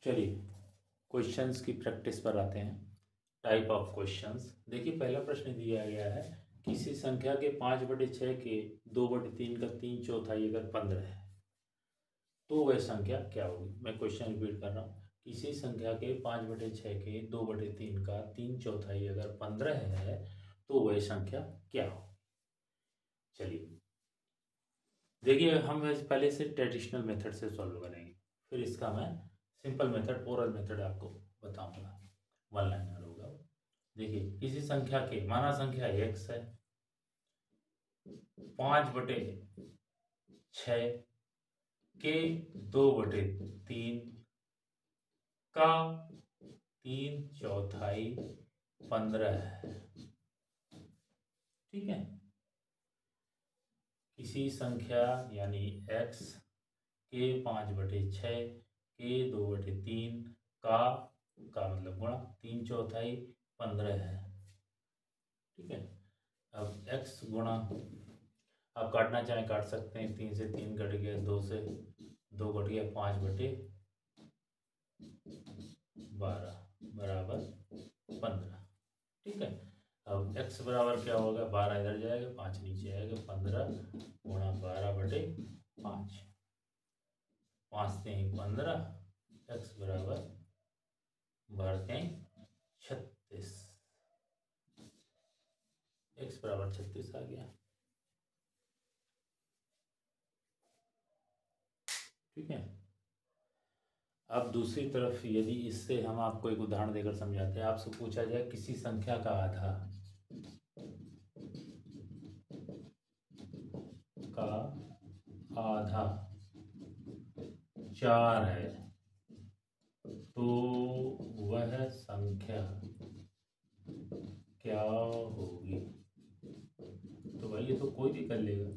चलिए क्वेश्चंस की प्रैक्टिस पर आते हैं। Type of questions. देखिए पहला प्रश्न दिया गया है, किसी संख्या के 5/6 के 2/3 का 3/4 अगर 15 है तो वह संख्या क्या होगी। मैं क्वेश्चन रिपीट कर रहा हूँ, किसी संख्या के 5/6 के 2/3 का 3/4 अगर 15 है तो वह संख्या क्या होगी। चलिए देखिए, हम पहले से ट्रेडिशनल मेथड से सॉल्व करेंगे, फिर इसका मैं सिंपल मेथड ओरल मेथड आपको बताऊंगा। वन लाइनर होगा। देखिए किसी संख्या के, माना संख्या x है, 5/6 के 2/3 का 3/4 15 है। ठीक है, किसी संख्या यानी x के 5/6 के 2/3 का मतलब गुणा 3/4 15 है। ठीक है, अब x गुणा, आप काटना चाहें काट सकते हैं, 3 से 3 कट गया, 2 से 2 कट गया, 5/12 बराबर 15। ठीक है, अब x बराबर क्या होगा, 12 इधर जाएगा, 5 नीचे आएगा, 15 गुणा 12/5, 5 3 15, x बराबर 36, x बराबर 36 आ गया। ठीक है, अब दूसरी तरफ यदि इससे हम आपको एक उदाहरण देकर समझाते हैं, आपसे पूछा जाए किसी संख्या का आधा का आधा 4 है तो वह संख्या क्या होगी। तो भाई ये तो कोई भी कर लेगा,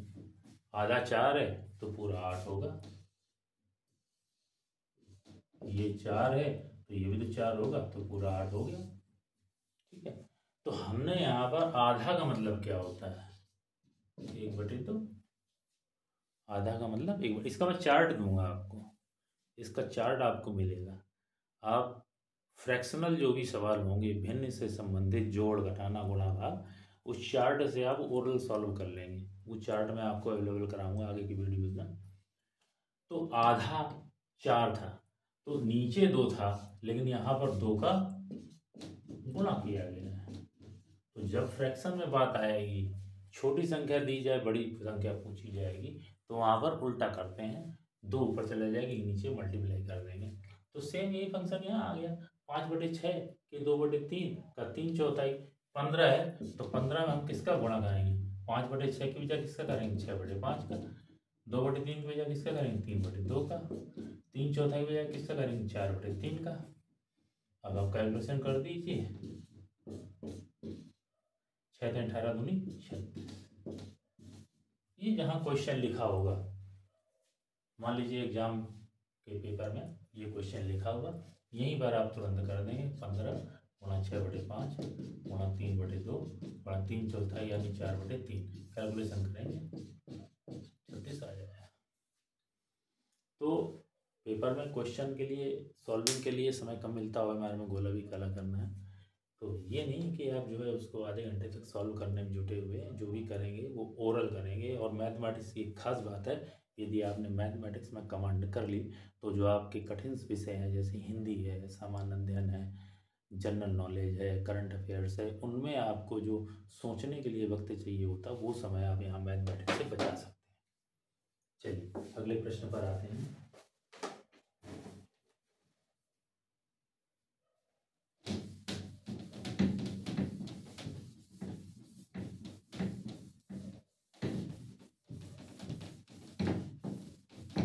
आधा 4 है तो पूरा 8 होगा, ये 4 है तो ये भी तो 4 होगा, तो पूरा 8 हो गया। ठीक है, तो हमने यहाँ पर आधा का मतलब क्या होता है, 1/2। आधा का मतलब 1/2, इसका मैं चार्ट दूंगा आपको, इसका चार्ट आपको मिलेगा। आप फ्रैक्शनल जो भी सवाल होंगे भिन्न से संबंधित, जोड़ घटाना गुणा भाग, उस चार्ट से आप ओरल सॉल्व कर लेंगे। वो चार्ट मैं आपको अवेलेबल कराऊंगा आगे की वीडियोज में। तो आधा 4 था तो नीचे 2 था, लेकिन यहाँ पर 2 का गुणा किया गया है। तो जब फ्रैक्शन में बात आएगी, छोटी संख्या दी जाए बड़ी संख्या पूछी जाएगी, तो वहाँ पर उल्टा करते हैं, 2 ऊपर चला जाएगी, नीचे मल्टीप्लाई कर देंगे। तो सेम यही फंक्शन यहाँ आ गया, 5/6 के 2/3 का 3/4 15 है, तो 15 में हम किसका गुणा करेंगे, 5/6 की वजह किसका करेंगे, 6/5 का, 2/3 की वजह किसका करेंगे, 3/2 का, 3/4 की वजह किसका करेंगे, 4/3 का। अब आप कैलकुलेशन कर दीजिए, 6 18 दूनी 36। ये जहाँ क्वेश्चन लिखा होगा, मान लीजिए एग्जाम के पेपर में ये क्वेश्चन लिखा होगा, यहीं पर आप तुरंत कर देंगे, 15 गुणा 6/5 गुणा 3/2 गुणा 3/4 यानी 4/3, कैलकुलेशन करेंगे 36 आ जाएगा। तो पेपर में क्वेश्चन के लिए, सॉल्विंग के लिए समय कम मिलता होगा, हमारे में गोला भी काला करना है, तो ये नहीं कि आप जो है उसको आधे घंटे तक सॉल्व करने में जुटे हुए हैं। जो भी करेंगे वो ओरल करेंगे। और मैथमेटिक्स की एक खास बात है, यदि आपने मैथमेटिक्स में कमांड कर ली तो जो आपके कठिन विषय हैं जैसे हिंदी है, सामान्य अध्ययन है, जनरल नॉलेज है, करंट अफेयर्स है, उनमें आपको जो सोचने के लिए वक्त चाहिए होता है वो समय आप यहाँ मैथमेटिक्स से बचा सकते हैं। चलिए अगले प्रश्न पर आते हैं।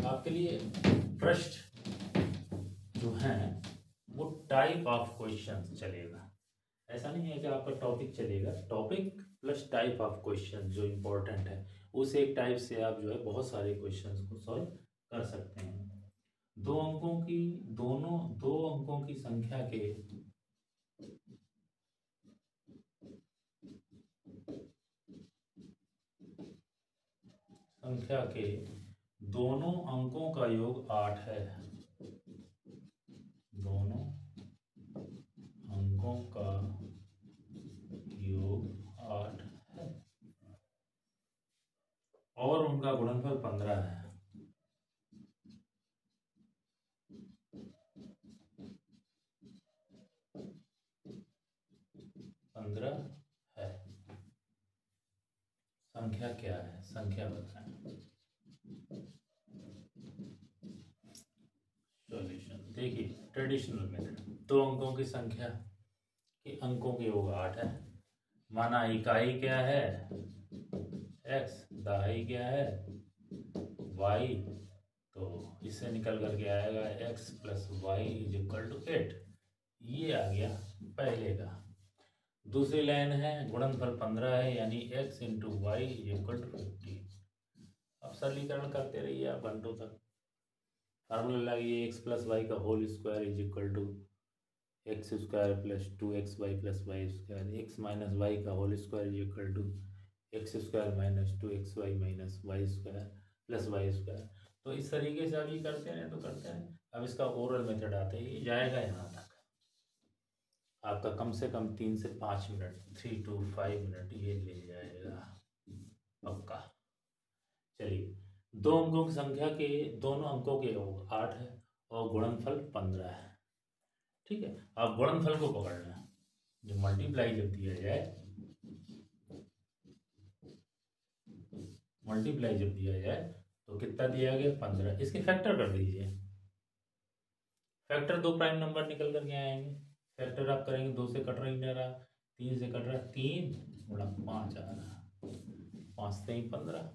आपके लिए प्रश्न जो हैं वो टाइप ऑफ क्वेश्चन चलेगा। ऐसा नहीं है कि आपका टॉपिक चलेगा, topic plus type of question जो इम्पोर्टेंट है, उस एक टाइप से आप जो है बहुत सारे क्वेश्चंस को सॉल्व कर सकते हैं। दो अंकों की संख्या के दोनों अंकों का योग 8 है। संख्या क्या है, संख्या बताएं। सॉल्यूशन देखिए, ट्रेडिशनल मेथड, 2 अंकों की संख्या के अंकों के योग 8 है, माना इकाई क्या है x, दहाई क्या है y, तो इससे निकल करके आएगा x plus y is equal to 8। ये आ गया पहले का। दूसरी लाइन है गुणनफल 15 है, यानी x into y is equal to 15। अब सरलीकरण करते रहिए आप घंटों तक। फार्मूला लगाइए, एक्स प्लस वाई का whole square is equal to x square plus 2xy plus y square, x minus y का whole square is equal to x square minus 2xy minus y square plus y square. तो इस तरीके से अभी करते हैं तो करते हैं। अब इसका ओरल मेथड आता है, ये जाएगा यहाँ तक आपका कम से कम 3 से 5 मिनट, 3 to 5 मिनट ये ले जाएगा पक्का। चलिए, 2 अंकों की संख्या के दोनों अंकों के योग 8 है और गुणनफल 15 है। ठीक है, अब गुणनफल को पकड़ना है। जो मल्टीप्लाई जब दिया जाए, मल्टीप्लाई जब दिया जाए तो कितना दिया गया 15, इसके फैक्टर कर दीजिए। फैक्टर 2 प्राइम नंबर निकल करके आएंगे। फैक्टर आप करेंगे, 2 से कट रही रहा, 3 से कट रहा, 3 गुणा 5 आ रहा, 5 से 15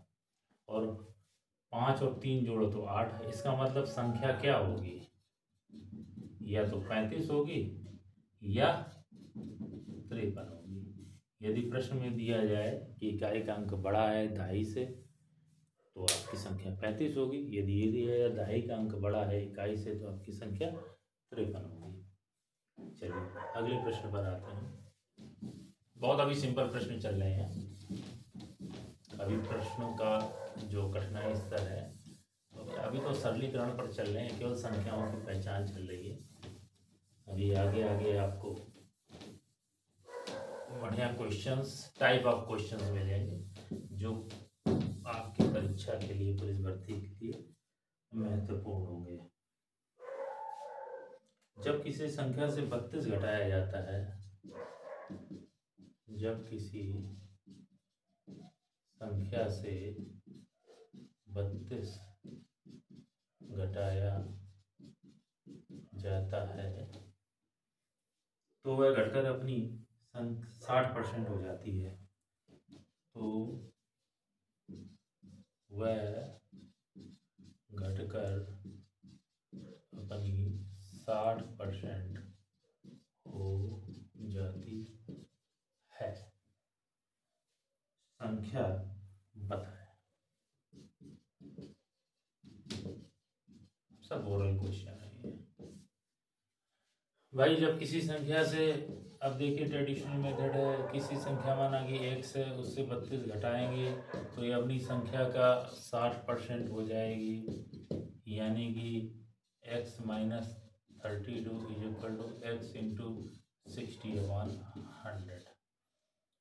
और 5 और 3 जोड़ो तो 8 है। इसका मतलब संख्या क्या होगी, या तो 35 होगी या 53 होगी। यदि प्रश्न में दिया जाए कि इकाई का अंक बड़ा है दहाई से तो आपकी संख्या 35 होगी। यदि ये दिया जाए दहाई का अंक बड़ा है इकाई से तो आपकी संख्या 53 होगी। चलिए अगले प्रश्न पर आते हैं। बहुत अभी सिंपल प्रश्न चल रहे हैं, अभी प्रश्नों का जो कठिनाई स्तर है तो अभी तो सरलीकरण पर चल रहे हैं, केवल संख्याओं की पहचान चल रही है। अभी आगे आगे आपको बढ़िया क्वेश्चंस, टाइप ऑफ क्वेश्चंस मिलेंगे जो आपकी परीक्षा के लिए, पुलिस भर्ती के लिए महत्वपूर्ण होंगे। जब किसी संख्या से 32 घटाया जाता है, जब किसी संख्या से 32 घटाया जाता है तो वह घटकर अपनी 60% हो जाती है। तो वह घटकर अपनी 60% हो जाती है। संख्या बताएं। सब ओरल क्वेश्चन है ये भाई। जब किसी संख्या से, अब देखिए ट्रेडिशनल मेथड है, किसी संख्या माना कि 1 से उससे 32 घटाएंगे तो ये अपनी संख्या का 60% हो जाएगी, यानी कि x minus 32 is equal to x into 60/100।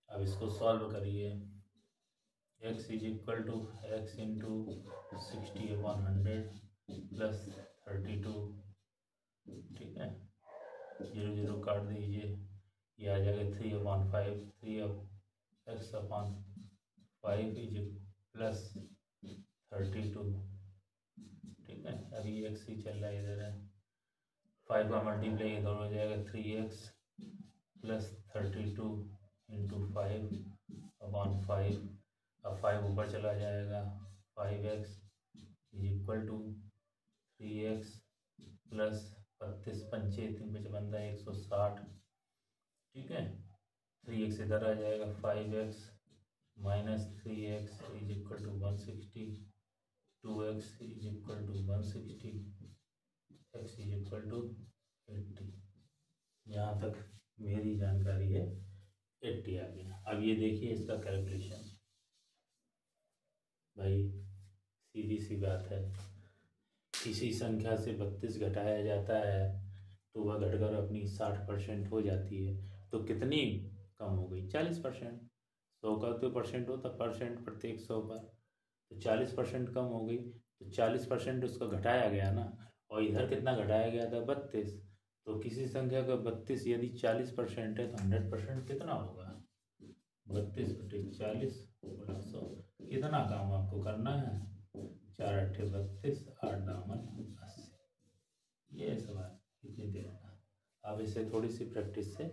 अब इसको सॉल्व करिए, x is equal to x into 60/100 plus 32, ठीक है, 0 0 काट दीजिए, ये आ जाएगा 3/5, 3x/5 इज प्लस 32, ठीक है। अभी x ही चल रहा है, इधर है 5 का मल्टीप्लाई इधर हो जाएगा 3x प्लस 32 इंटू 5/5। अब 5 ऊपर चला जाएगा, 5x is equal to 3x plus 32 पंचे 3 बचे बनता है 160, ठीक है। 3x इधर आ जाएगा, 5x minus 3x is equal to 160, 2x is equal to 160, x is equal to 80। यहाँ तक मेरी जानकारी है 80 आ गया। अब ये देखिए इसका कैलकुलेशन, भाई सीधी सी बात है, किसी संख्या से 32 घटाया जाता है तो वह घटकर अपनी 60% हो जाती है। तो कितनी कम हो गई, 40%। 100 का तो परसेंट होता, परसेंट प्रत्येक 100 पर, तो 40% कम हो गई। तो 40% उसका घटाया गया ना, और इधर कितना घटाया गया था 32। तो किसी संख्या का 32 यदि 40% है तो 100% कितना होगा, 32/40 गुणा 100। कितना काम आपको करना है? 4 अट्ठे 32, 8 दामन 80। ये सवाल कितनी देर का। आप इसे थोड़ी सी प्रैक्टिस से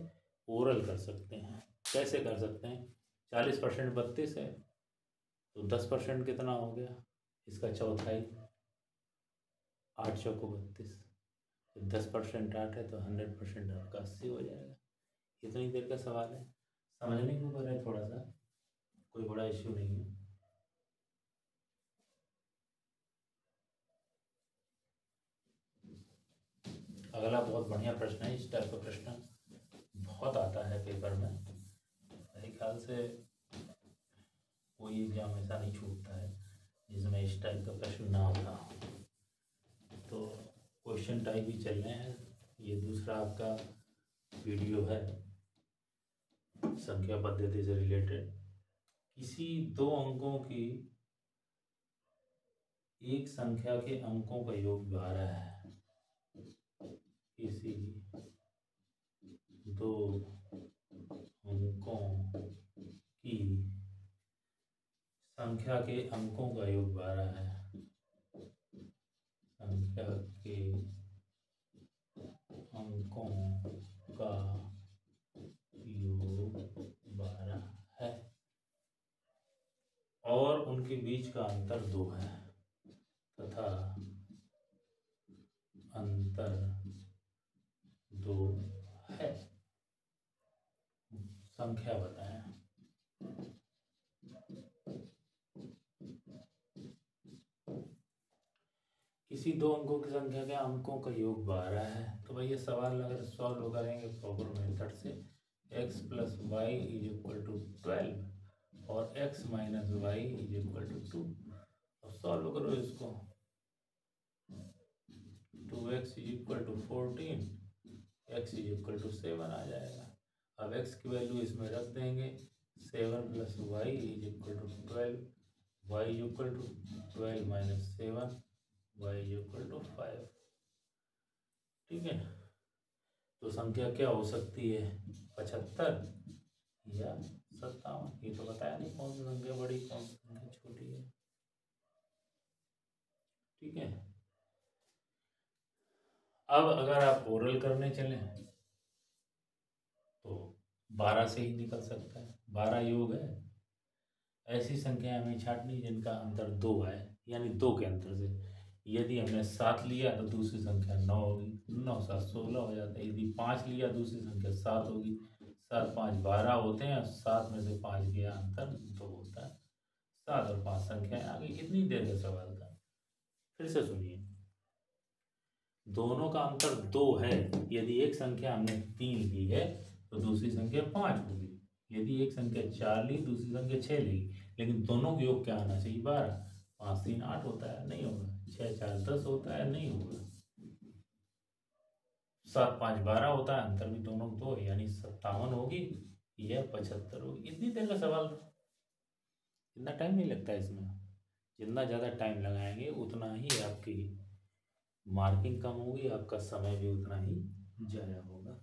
ओरल कर सकते हैं। कैसे कर सकते हैं? 40% 32 है तो 10% कितना हो गया? इसका चौथाई, 8 चौको 32। 10% 8 है तो 100% आपका 80 हो जाएगा। कितनी देर का सवाल है, समझने के ऊपर है थोड़ा सा, कोई बड़ा इश्यू नहीं है। अगला बहुत बढ़िया प्रश्न है। इस टाइप का प्रश्न बहुत आता है पेपर में। मेरे ख्याल से कोई एग्जाम ऐसा नहीं छूटता है जिसमें इस टाइप का प्रश्न ना होता हो। तो क्वेश्चन टाइप ही चल रहे हैं। ये दूसरा आपका वीडियो है संख्या पद्धति से रिलेटेड। किसी दो अंकों की एक संख्या के अंकों का योग 12 है। किसी दो अंकों की संख्या के अंकों का योग 12 है। संख्या के अंकों का योग 12 है और उनके बीच का अंतर 2 है तथा अंतर 2 है। संख्या बताएं। किसी दो अंकों की संख्या के अंकों का योग 12 है। तो भाई ये सवाल अगर सॉल्व करेंगे प्रॉपर मेथड से, x + y = 12 और x - y = 2। अब सॉल्व करो इसको। 2x = 14, x = 7 आ जाएगा। अब x की वैल्यू इसमें रख देंगे। 7 + y = 12, y = 12 - 7, y = 5। ठीक है, तो संख्या क्या हो सकती है? 75 या 57। ये तो बताया नहीं कौन सी संख्या बड़ी कौन सी संख्या छोटी है। ठीक है, अब अगर आप ओरल करने चलें तो 12 से ही निकल सकता है। 12 योग है। ऐसी संख्या हमें छांटनी जिनका अंतर 2 है, यानी 2 के अंतर से। यदि हमने 7 लिया तो दूसरी संख्या 9 होगी। 9 7 16 हो जाता है। यदि 5 लिया दूसरी संख्या 7 होगी। 7 5 12 होते हैं। 7 में से 5 गया, अंतर 2 होता है। 7 और 5 संख्याएं आ गई। कितनी देर का सवाल था, फिर से सुनिए। दोनों का अंतर 2 है। यदि एक संख्या हमने 3 ली है तो दूसरी संख्या 5 होगी। यदि एक संख्या 4 ली दूसरी संख्या 6 लेगी, लेकिन दोनों का योग क्या आना चाहिए? 12। 5 3 8 होता है, नहीं होगा। 6 4 10 होता है, नहीं होगा। 7 5 12 होता है, अंतर भी दोनों 2 है, यानी 57 होगी या 75 होगी। इतनी देर का सवाल था। इतना टाइम नहीं लगता इसमें। जितना ज़्यादा टाइम लगाएंगे उतना ही आपकी मार्किंग कम होगी, आपका समय भी उतना ही ज़्यादा होगा।